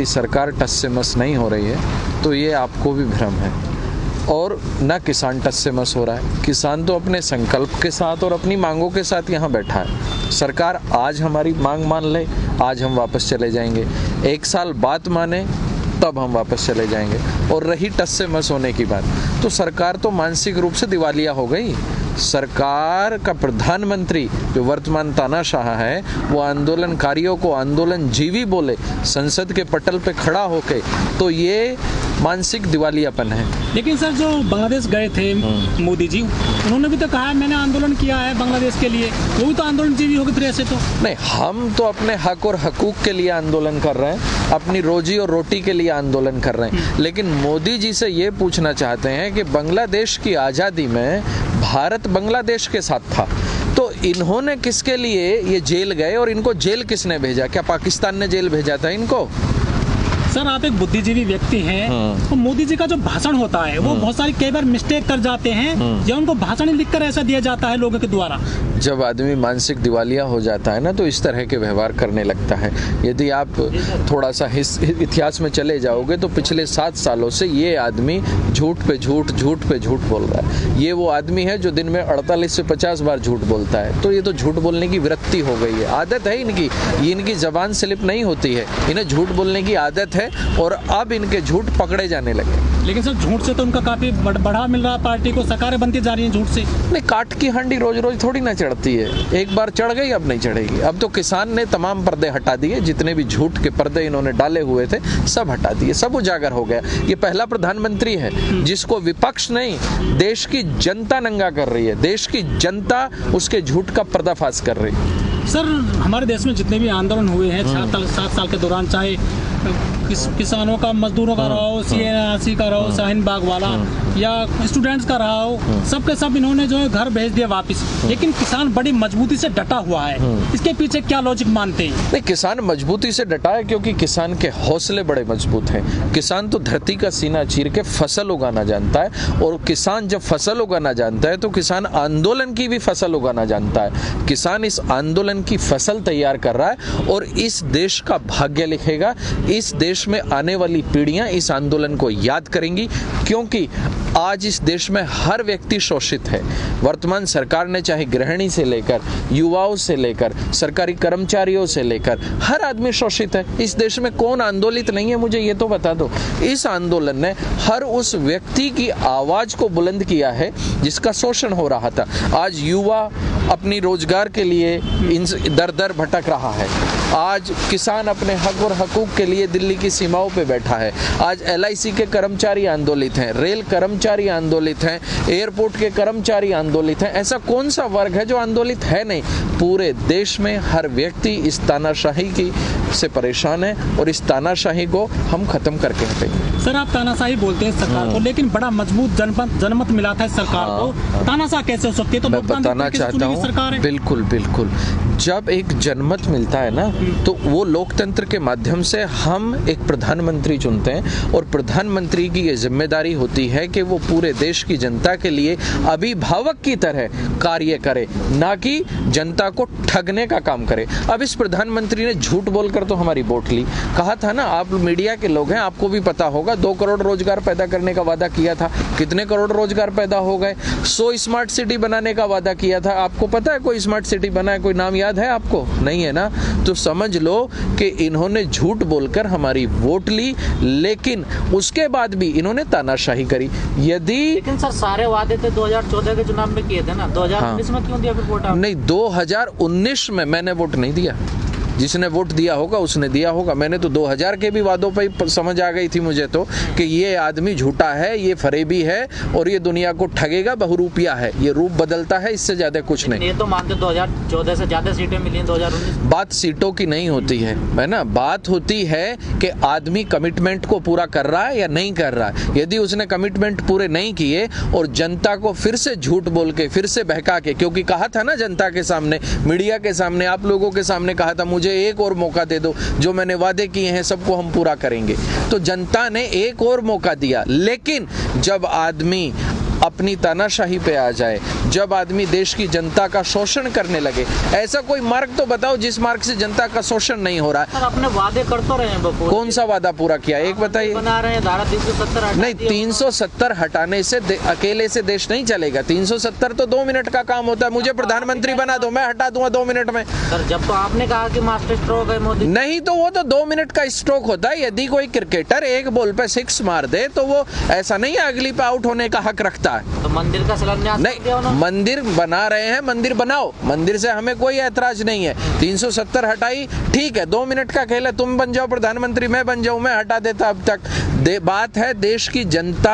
यदि सरकार टस से मस नहीं हो रही है तो ये आपको भी भ्रम है, और न किसान टस से मस हो रहा है। किसान तो अपने संकल्प के साथ और अपनी मांगों के साथ यहाँ बैठा है। सरकार आज हमारी मांग मान ले, आज हम वापस चले जाएंगे, 1 साल बाद माने तब हम वापस चले जाएंगे। और रही टस से मस होने की बात, तो सरकार तो मानसिक रूप से दिवालिया हो गई। सरकार का प्रधानमंत्री जो वर्तमान तानाशाह है वो आंदोलनकारियों को आंदोलनजीवी बोले संसद के पटल पे खड़ा होके, तो ये मानसिक दिवालियापन है। लेकिन सर जो बांग्लादेश गए थे मोदी जी, उन्होंने भी तो कहा है मैंने आंदोलन किया है बांग्लादेश के लिए, वो भी तो आंदोलनजीवी हो गए थे ऐसे तो। नहीं, हम तो अपने हक और हकूक के लिए आंदोलन कर रहे हैं, अपनी रोजी और रोटी के लिए आंदोलन कर रहे हैं। लेकिन मोदी जी से ये पूछना चाहते हैं कि बांग्लादेश की आज़ादी में भारत बांग्लादेश के साथ था, तो इन्होंने किसके लिए ये जेल गए और इनको जेल किसने भेजा? क्या पाकिस्तान ने जेल भेजा था इनको? सर आप एक बुद्धिजीवी व्यक्ति हैं, तो मोदी जी का जो भाषण होता है वो बहुत सारी कई बार मिस्टेक कर जाते हैं, या उनको भाषण ही लिखकर ऐसा दिया जाता है लोगों के द्वारा। जब आदमी मानसिक दिवालिया हो जाता है ना, तो इस तरह के व्यवहार करने लगता है। यदि आप थोड़ा सा इतिहास में चले जाओगे तो पिछले 7 सालों से ये आदमी झूठ पे झूठ बोल रहा है। ये वो आदमी है जो दिन में 48 से 50 बार झूठ बोलता है। तो ये तो झूठ बोलने की वृत्ति हो गई है, आदत है इनकी, ये इनकी जबान स्लिप नहीं होती है, इन्हें झूठ बोलने की आदत है, और अब इनके झूठ पकड़े जाने लगे। लेकिन सर झूठ से तो उनका काफी बढ़ा मिल रहा है, पार्टी को सरकारें बनती जा रही हैं झूठ से। नहीं, काट की हांडी रोज रोज थोड़ी ना चढ़ती है, एक बार चढ़ गई अब नहीं चढ़ेगी। अब तो किसान ने तमाम पर्दे हटा दिए, जितने भी झूठ के पर्दे इन्होंने डाले हुए थे सब हटा दिए, सब उजागर हो गया। ये पहला प्रधानमंत्री है जिसको विपक्ष नहीं देश की जनता नंगा कर रही है, देश की जनता उसके झूठ का पर्दाफाश कर रही है। सर हमारे देश में जितने भी आंदोलन हुए हैं 7 साल के दौरान, चाहे किसानों का, मजदूरों का रहा हो, CNRC का रहा हो, शाहीन बाग वाला, या स्टूडेंट्स का रहा हो, सबके सब इन्होंने जो है घर भेज दिया वापस। लेकिन किसान बड़ी मजबूती से डटा हुआ है, इसके पीछे क्या लॉजिक मानते हैं? नहीं, किसान मजबूती से डटा है क्योंकि किसान के हौसले बड़े मजबूत हैं। किसान तो धरती का सीना चीर के फसल उगाना जानता है, और किसान जब फसल उगाना जानता है तो किसान आंदोलन की भी फसल उगाना जानता है। किसान इस आंदोलन की फसल तैयार कर रहा है और इस देश का भाग्य लिखेगा। इस देश में आने वाली पीढ़ियां इस आंदोलन को याद करेंगी, क्योंकि आज इस देश में हर व्यक्ति शोषित है। वर्तमान सरकार ने चाहे गृहिणी से लेकर युवाओं से लेकर सरकारी कर्मचारियों से लेकर हर आदमी शोषित है। इस देश में कौन आंदोलित नहीं है, मुझे ये तो बता दो। इस आंदोलन ने हर उस व्यक्ति की आवाज को बुलंद किया है जिसका शोषण हो रहा था। आज युवा अपनी रोजगार के लिए दर दर भटक रहा है। आज किसान अपने हक और हकूक के लिए दिल्ली की सीमाओं पे बैठा है। आज LIC के कर्मचारी आंदोलित हैं, रेल कर्मचारी आंदोलित हैं, एयरपोर्ट के कर्मचारी आंदोलित हैं। ऐसा कौन सा वर्ग है जो आंदोलित है नहीं? पूरे देश में हर व्यक्ति इस तानाशाही की से परेशान है, और इस तानाशाही को हम खत्म करके हटेंगे। सर आप तानाशाही बोलते हैं सरकार को, लेकिन बड़ा मजबूत जनमत मिला था इस सरकार को, तानाशाह कैसे हो सकती है? तो मैं बताना चाहता हूँ, बिल्कुल बिल्कुल, जब एक जनमत मिलता है ना, तो वो लोकतंत्र के माध्यम से हम एक प्रधानमंत्री चुनते हैं, और प्रधानमंत्री की ये जिम्मेदारी होती है कि वो पूरे देश की जनता के लिए अभिभावक की तरह कार्य करे, ना कि जनता को ठगने का काम करे। अब इस प्रधानमंत्री ने झूठ बोलकर तो हमारी वोट ली। कहा था ना, आप मीडिया के लोग हैं, आपको भी पता होगा, 2 करोड़ रोजगार पैदा करने का वादा किया था। कितने करोड़ रोजगार पैदा हो गए? 100 स्मार्ट सिटी बनाने का वादा किया था। आपको पता है कोई स्मार्ट सिटी बना है? कोई नाम याद है आपको? नहीं है ना? तो समझ लो कि इन्होंने झूठ बोलकर हमारी वोट ली, लेकिन उसके बाद भी इन्होंने तानाशाही करी। लेकिन सर सारे वादे थे 2014 के चुनाव में किए थे ना, 2019 में क्यों दिया फिर वोट? नहीं, 2019 में मैंने वोट नहीं दिया। जिसने वोट दिया होगा उसने दिया होगा। मैंने तो 2000 के भी वादों पर ही समझ आ गई थी मुझे तो कि ये आदमी झूठा है, ये फरेबी है और ये दुनिया को ठगेगा, बहुरूपिया है, ये रूप बदलता है, इससे ज्यादा कुछ नहीं। ये तो मानते 2014 से ज्यादा सीटें मिली हैं 2019। बात सीटों की नहीं होती है ना, बात होती है कि आदमी कमिटमेंट को पूरा कर रहा है या नहीं कर रहा है। यदि उसने कमिटमेंट पूरे नहीं किए और जनता को फिर से झूठ बोल के, फिर से बहका के, क्योंकि कहा था ना जनता के सामने, मीडिया के सामने, आप लोगों के सामने कहा था मुझे एक और मौका दे दो, जो मैंने वादे किए हैं सबको हम पूरा करेंगे। तो जनता ने एक और मौका दिया, लेकिन जब आदमी अपनी तानाशाही पे आ जाए, जब आदमी देश की जनता का शोषण करने लगे। ऐसा कोई मार्ग तो बताओ जिस मार्ग से जनता का शोषण नहीं हो रहा है। सर अपने वादे कर तो रहे हैं बपूर। कौन सा वादा पूरा किया, एक बताइए। बना रहे हैं धारा 370 नहीं, 370 हटाने से अकेले से देश नहीं चलेगा। 370 तो 2 मिनट का काम होता है। मुझे प्रधानमंत्री बना दो, मैं हटा दूंगा 2 मिनट में। सर जब तो आपने कहा कि मास्टर स्ट्रोक है मोदी। नहीं तो वो तो 2 मिनट का स्ट्रोक होता है। यदि कोई क्रिकेटर एक बॉल पे 6 मार दे तो वो ऐसा नहीं है अगली पे आउट होने का हक रखता है। तो मंदिर का शिलान्यास नहीं, मंदिर बना रहे हैं, मंदिर बनाओ, मंदिर से हमें कोई ऐतराज नहीं है। 370 हटाई, ठीक है, 2 मिनट का खेल है। तुम बन जाओ प्रधानमंत्री, मैं बन जाऊं, मैं हटा देता अब तक। बात है देश की जनता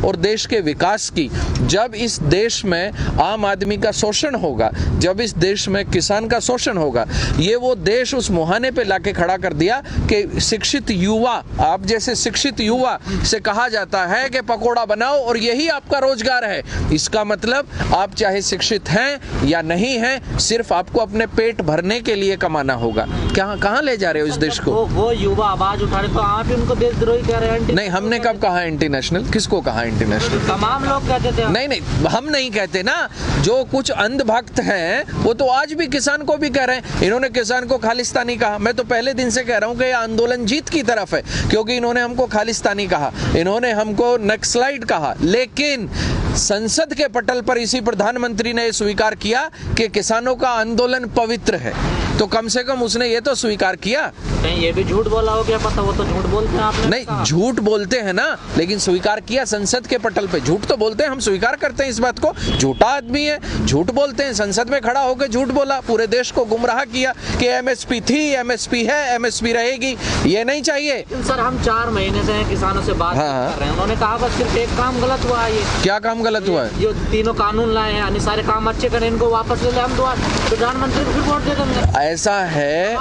और देश के विकास की। जब इस देश में आम आदमी का शोषण होगा, जब इस देश में किसान का शोषण होगा, ये वो देश उस मुहाने पे लाके खड़ा कर दिया कि शिक्षित युवा, आप जैसे शिक्षित युवा से कहा जाता है कि पकोड़ा बनाओ और यही आपका रोजगार है। इसका मतलब आप चाहे शिक्षित हैं या नहीं हैं, सिर्फ आपको अपने पेट भरने के लिए कमाना होगा। कहाँ ले जा रहे हो इस देश को? वो युवा आवाज उठा रहे तो आप ही उनको देशद्रोही कह रहे हैं। नहीं, हमने कब कहा एंटी नेशनल? किसको कहा एंटी नेशनल? तमाम लोग कहते थे। नहीं, हम नहीं कहते ना। जो कुछ अंधभक्त हैं वो तो आज भी किसान को भी कह रहे हैं। इन्होंने किसान को खालिस्तानी कहा। मैं तो पहले दिन से कह रहा हूं कि यह आंदोलन जीत की तरफ है, क्योंकि इन्होंने हमको खालिस्तानी कहा, इन्होंने हमको नक्सलाइट कहा। लेकिन संसद के पटल पर इसी प्रधानमंत्री ने स्वीकार किया कि किसानों का आंदोलन पवित्र है, तो कम से कम उसने ये तो स्वीकार किया। नहीं, ये भी झूठ बोला हो क्या पता, वो तो झूठ बोलते हैं आपने। नहीं, झूठ बोलते हैं ना, लेकिन स्वीकार किया संसद के पटल पे। झूठ तो बोलते हैं, हम स्वीकार करते हैं इस बात को। झूठा आदमी है, झूठ बोलते हैं। संसद में खड़ा होकर झूठ बोला, पूरे देश को गुमराह किया कि एमएसपी थी, एमएसपी है, एमएसपी रहेगी। ये नहीं चाहिए। सर हम 4 महीने से किसानों से बात कर रहे हैं, उन्होंने कहा बस सिर्फ एक काम गलत हुआ है। ये क्या काम गलत हुआ है? जो 3 कानून लाए हैं, सारे काम अच्छे करें, इनको वापस ले ले, हम प्रधानमंत्री को वोट दे देंगे। ऐसा है?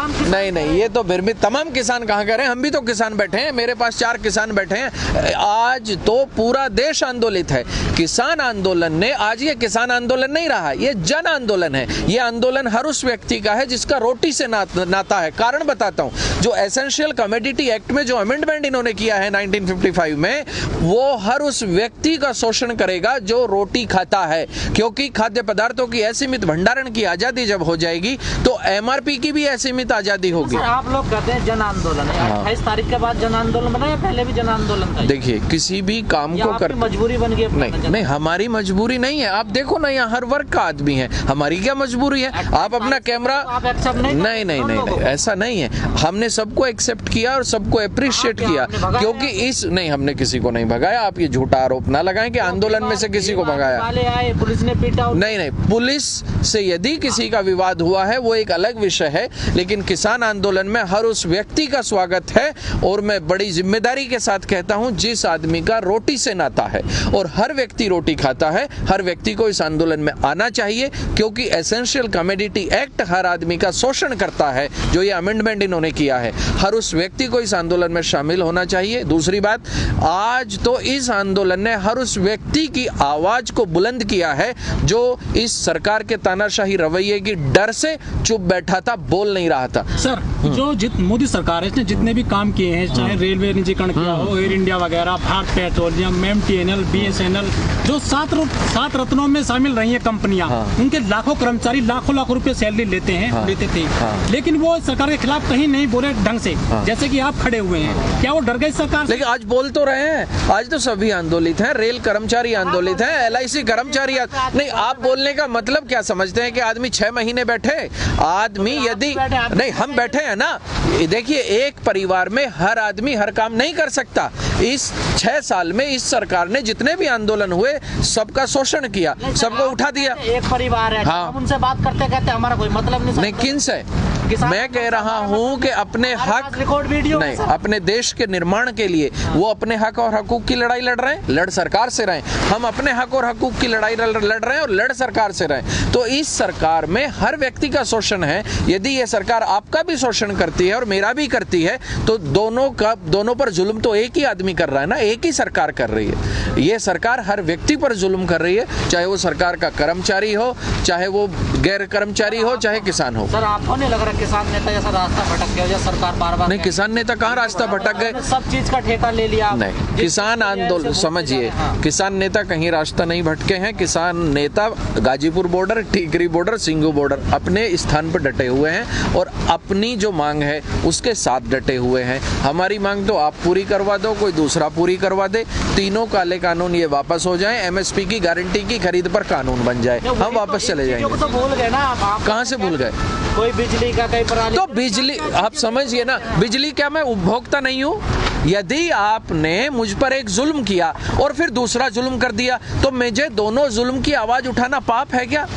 नहीं, ये तो फिर भी तमाम किसान कहाँ करें। हम भी तो किसान बैठे हैं, मेरे पास 4 किसान बैठे हैं। आज तो पूरा देश आंदोलित है। किसान आंदोलन ने, आज ये किसान आंदोलन नहीं रहा, ये जन आंदोलन है। ये आंदोलन हर उस व्यक्ति का है जिसका रोटी से नाता है। कारण बताता हूं, जो एसेंशियल कमोडिटी एक्ट में जो अमेंडमेंट इन्होंने किया है 1955 में, वो हर उस व्यक्ति का शोषण करेगा जो रोटी खाता है। क्योंकि खाद्य पदार्थों की असीमित भंडारण की आजादी जब हो जाएगी तो एमआरपी की भी असीमित आजादी होगी। सर आप लोग कहते हैं जन आंदोलन है, 28 तारीख के बाद जन आंदोलन बना या पहले भी जन आंदोलन था? देखिए, किसी भी काम को कर मजबूरी बन गई। नहीं, हमारी मजबूरी नहीं है। आप देखो ना, यहाँ हर वर्ग का आदमी है, हमारी क्या मजबूरी है? आप अपना कैमरा नहीं, ऐसा नहीं है। हमने सबको एक्सेप्ट किया और सबको अप्रिशिएट किया, क्योंकि इस नहीं, हमने किसी को नहीं भगाया। आप ये झूठा आरोप ना लगाएं कि आंदोलन में से किसी को भगाया। पुलिस ने पीटा। नहीं, पुलिस से यदि किसी का विवाद हुआ है वो एक अलग विषय है, लेकिन किसान आंदोलन में हर उस व्यक्ति का स्वागत है। और मैं बड़ी जिम्मेदारी के साथ कहता हूं, जिस आदमी का रोटी से नाता है, और हर व्यक्ति रोटी खाता है, हर व्यक्ति को इस आंदोलन में आना चाहिए, क्योंकि एसेंशियल कमोडिटी एक्ट हर आदमी का शोषण करता है। जो ये अमेंडमेंट इन्होंने किया है, हर उस व्यक्ति को इस आंदोलन में शामिल होना चाहिए। दूसरी बात, आज तो इस आंदोलन ने हर उस व्यक्ति की आवाज को बुलंद किया है जो इस सरकार के तानाशाही रवैये की डर से चुप बैठा था, बोल नहीं रहा था। सर जो मोदी सरकार है, इसने जितने भी काम किए हैं, चाहे रेलवे निजीकरण किया हो, एयर इंडिया वगैरह, भारत पेट्रोलियम, एमटीएनएल, बीएसएनएल, जो 7 रत्नों में शामिल रही है कंपनियां, उनके लाखों कर्मचारी लाखों रुपए सैलरी लेते थे, लेकिन वो सरकार के खिलाफ कहीं नहीं बोले ढंग से, जैसे कि आप खड़े हुए हैं। क्या वो डर गई सरकार? लेकिन आज बोल तो रहे हैं। आज तो सभी आंदोलित हैं, रेल कर्मचारी आंदोलित हैं, LIC कर्मचारी। नहीं, आप बोलने का मतलब क्या समझते हैं कि आदमी 6 महीने बैठे? आदमी यदि नहीं, हम बैठे हैं ना। देखिए, एक परिवार में हर आदमी हर काम नहीं कर सकता। इस 6 साल में इस सरकार ने जितने भी आंदोलन हुए, सबका शोषण किया, सबको उठा दिया। एक परिवार है, हम उनसे बात करते कहते हमारा कोई मतलब नहीं। किन से? मैं कह रहा हूं कि अपने हक, नहीं, अपने देश के निर्माण के लिए वो अपने हक और हकूक की लड़ाई लड़ रहे हैं। लड़ सरकार से रहे, हम अपने हक और हकूक की लड़ाई लड़ रहे हैं और लड़ सरकार से रहे। तो इस सरकार में हर व्यक्ति का शोषण है। यदि ये सरकार आपका भी शोषण करती है और मेरा भी करती है, तो दोनों पर जुल्म तो एक ही आदमी आदमी कर रहा है ना, एक ही सरकार कर रही है। ये सरकार हर व्यक्ति पर जुल्म कर रही है, चाहे वो सरकार का कर्मचारी हो, चाहे वो गैर कर्मचारी हो, चाहे किसान हो। सर आपको नहीं लग रहा किसान नेता जैसा रास्ता भटक गया, जैसा सरकार बार-बार नहीं, किसान नेता कहाँ रास्ता भटक गए? सब चीज का ठेका ले लिया। नहीं, किसान आंदोलन समझिए, किसान नेता कहीं रास्ता नहीं भटके हैं। किसान नेता गाजीपुर बॉर्डर, टिकरी बॉर्डर, सिंगू बॉर्डर अपने स्थान पर डटे हुए हैं और अपनी जो मांग है उसके साथ डटे हुए हैं। हमारी मांग तो आप पूरी करवा दो, कोई दूसरा पूरी करवा दे, तीनों काले कानून ये वापस हो जाएं, एमएसपी की गारंटी की खरीद पर कानून बन जाए, हम वापस चले जाएंगे। तो भूल गए ना आप। कहाँ से भूल गए? कोई बिजली का कई प्रणाली, तो बिजली आप समझिए ना, बिजली क्या मैं उपभोक्ता नहीं हूँ? यदि आपने मुझ पर एक जुल्म किया और फिर दूसरा जुल्म कर दिया तो मुझे दोनों जुल्म की आवाज उठाना पाप है क्या?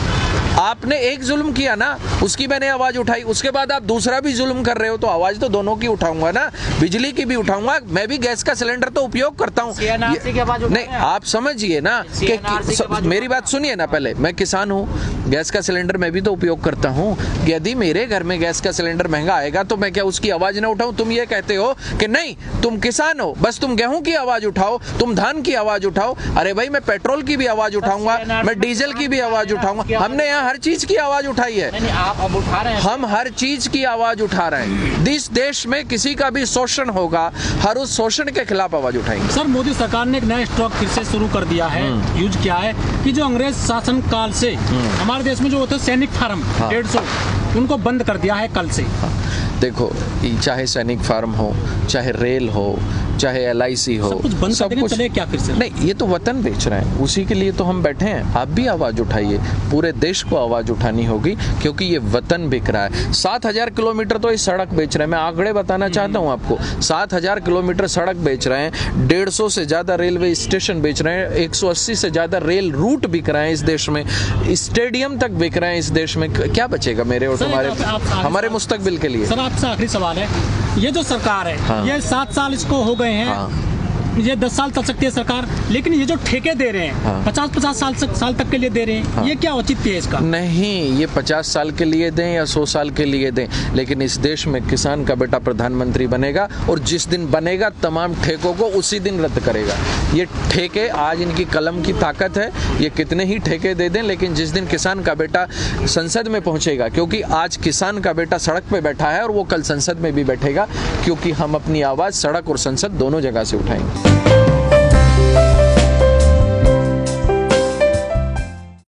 आपने एक जुल्म किया ना, उसकी मैंने आवाज उठाई, उसके बाद आप दूसरा भी जुल्म कर रहे हो तो आवाज तो दोनों की उठाऊंगा ना, बिजली की भी उठाऊंगा। मैं भी गैस का सिलेंडर तो उपयोग करता हूँ। नहीं, आप समझिए ना कि मेरी बात सुनिए ना पहले, मैं किसान हूँ, गैस का सिलेंडर मैं भी तो उपयोग करता हूँ। यदि मेरे घर में गैस का सिलेंडर महंगा आएगा तो मैं क्या उसकी आवाज ना उठाऊं? तुम ये कहते हो कि नहीं तुम किसान हो, बस तुम गेहूं की आवाज उठाओ, तुम धान की आवाज उठाओ। अरे भाई, मैं पेट्रोल की भी आवाज उठाऊंगा, मैं डीजल की भी आवाज उठाऊंगा। हमने यहाँ हर चीज की आवाज उठाई है। नहीं, आप अब उठा रहे हैं। हम हर चीज की आवाज उठा रहे हैं। इस देश में किसी का भी शोषण होगा, हर उस शोषण के खिलाफ आवाज उठाएंगे। सर, मोदी सरकार ने एक नया स्टॉक फिर से शुरू कर दिया है, यूज किया है कि जो अंग्रेज शासन काल से हमारे देश में जो होते सैनिक फार्म 150 उनको बंद कर दिया है कल से। देखो, चाहे सैनिक फार्म हो, चाहे रेल हो, चाहे LIC हो, सब कुछ चले क्या फिर से? नहीं, ये तो वतन बेच रहे हैं, उसी के लिए तो हम बैठे हैं। आप भी आवाज उठाइए, पूरे देश को आवाज उठानी होगी क्योंकि ये वतन बिक रहा है। 7000 किलोमीटर तो इस सड़क बेच रहे हैं। मैं आंकड़े बताना चाहता हूँ आपको, 7000 किलोमीटर सड़क बेच रहे हैं, 150 से ज्यादा रेलवे स्टेशन बेच रहे हैं, 180 से ज्यादा रेल रूट बिक रहे हैं इस देश में, स्टेडियम तक बिक रहे हैं इस देश में। क्या बचेगा मेरे और तुम्हारे, हमारे मुस्तकबिल के लिए? सर, आपसे आखिरी सवाल है, ये जो सरकार है, हाँ। ये 7 साल इसको हो गए हैं, हाँ। ये 10 साल चल सकती है सरकार, लेकिन ये जो ठेके दे रहे हैं, हाँ। 50-50 साल तक के लिए दे रहे हैं, हाँ। ये क्या औचित्य है इसका? नहीं, ये 50 साल के लिए दें या 100 साल के लिए दें, लेकिन इस देश में किसान का बेटा प्रधानमंत्री बनेगा और जिस दिन बनेगा तमाम ठेकों को उसी दिन रद्द करेगा। ये ठेके आज इनकी कलम की ताकत है, ये कितने ही ठेके दे दें, लेकिन जिस दिन किसान का बेटा संसद में पहुंचेगा, क्योंकि आज किसान का बेटा सड़क पे बैठा है और वो कल संसद में भी बैठेगा, क्योंकि हम अपनी आवाज़ सड़क और संसद दोनों जगह से उठाएंगे।